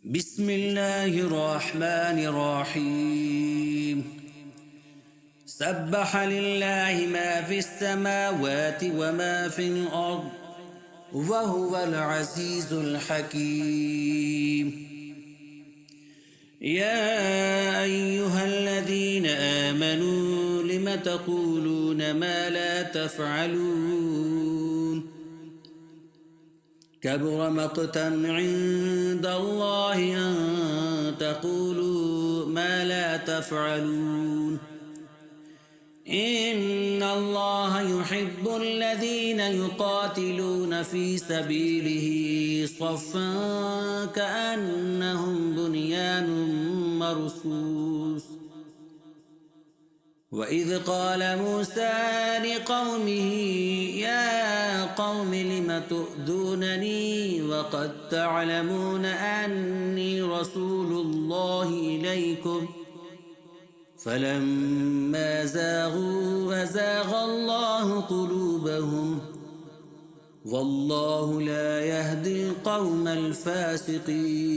بسم الله الرحمن الرحيم سبح لله ما في السماوات وما في الأرض وهو العزيز الحكيم يا أيها الذين آمنوا لم تقولون ما لا تفعلون كبر مقتا عند الله أن تقولوا ما لا تفعلون إن الله يحب الذين يقاتلون في سبيله صفا كأنهم بنيان مرصوص وإذ قال موسى لقومه يا قوم لم تؤذونني وقد تعلمون أني رسول الله إليكم فلما زاغوا وزاغ الله قلوبهم والله لا يهدي القوم الفاسقين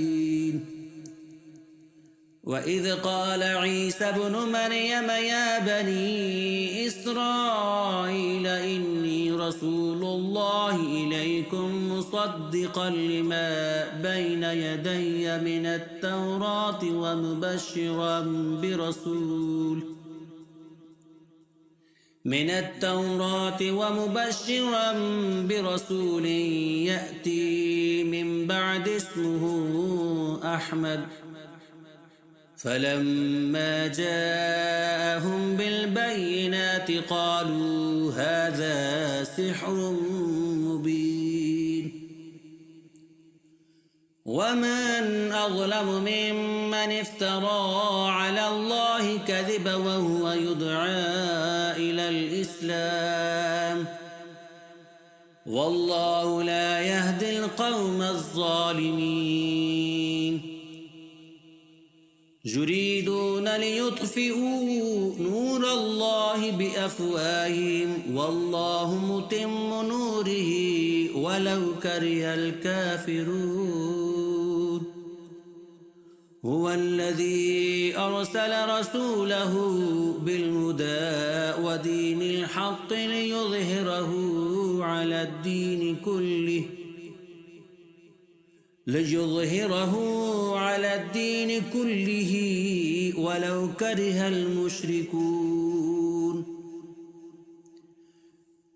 وإذ قال عيسى ابن مريم يا بني إسرائيل إني رسول الله إليكم مصدقا لما بين يدي من التوراة ومبشرا برسول يأتي من بعد اسمه أحمد فلما جاءهم بالبينات قالوا هذا سحر مبين ومن أظلم ممن افترى على الله كذبا وهو يدعى إلى الإسلام والله لا يهدي القوم الظالمين يريدون ليطفئوا نور الله بأفواههم والله متم نوره ولو كره الكافرون هو الذي أرسل رسوله بالهدى ودين الحق ليظهره على الدين كله ولو كره المشركون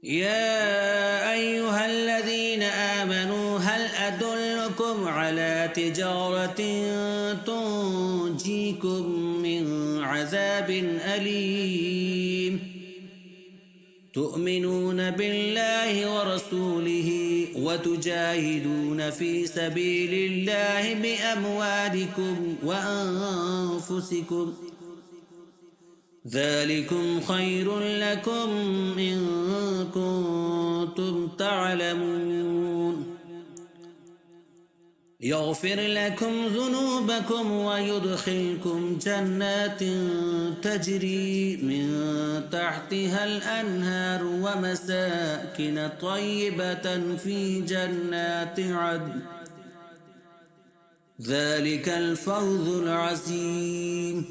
يا أيها الذين آمنوا هل أدلكم على تجارة تنجيكم من عذاب أليم تؤمنون بالله ورسوله وتجاهدون في سبيل الله بأموالكم وأنفسكم ذلكم خير لكم إن كنتم تعلمون يغفر لكم ذنوبكم ويدخلكم جنات تجري من تحتها الأنهار ومساكن طيبة في جنات عدن ذلك الفوز العظيم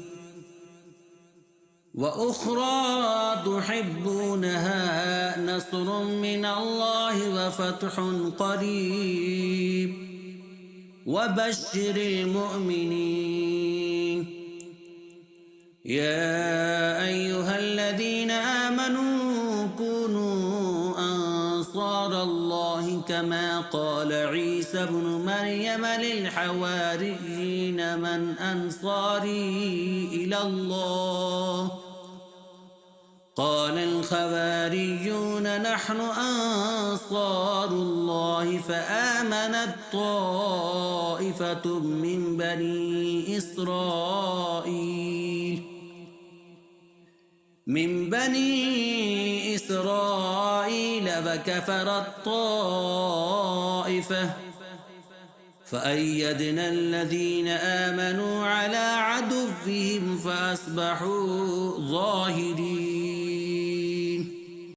وأخرى تحبونها نصر من الله وفتح قريب وبشر المؤمنين يا أيها الذين آمنوا كونوا أنصار الله كما قال عيسى ابن مريم للحواريين من أنصاري إلى الله قال الحواريون نحن أنصار الله فآمنت طائفة من بني إسرائيل وكفرت طائفة فأيدنا الذين آمنوا على عدوهم فأصبحوا ظاهرين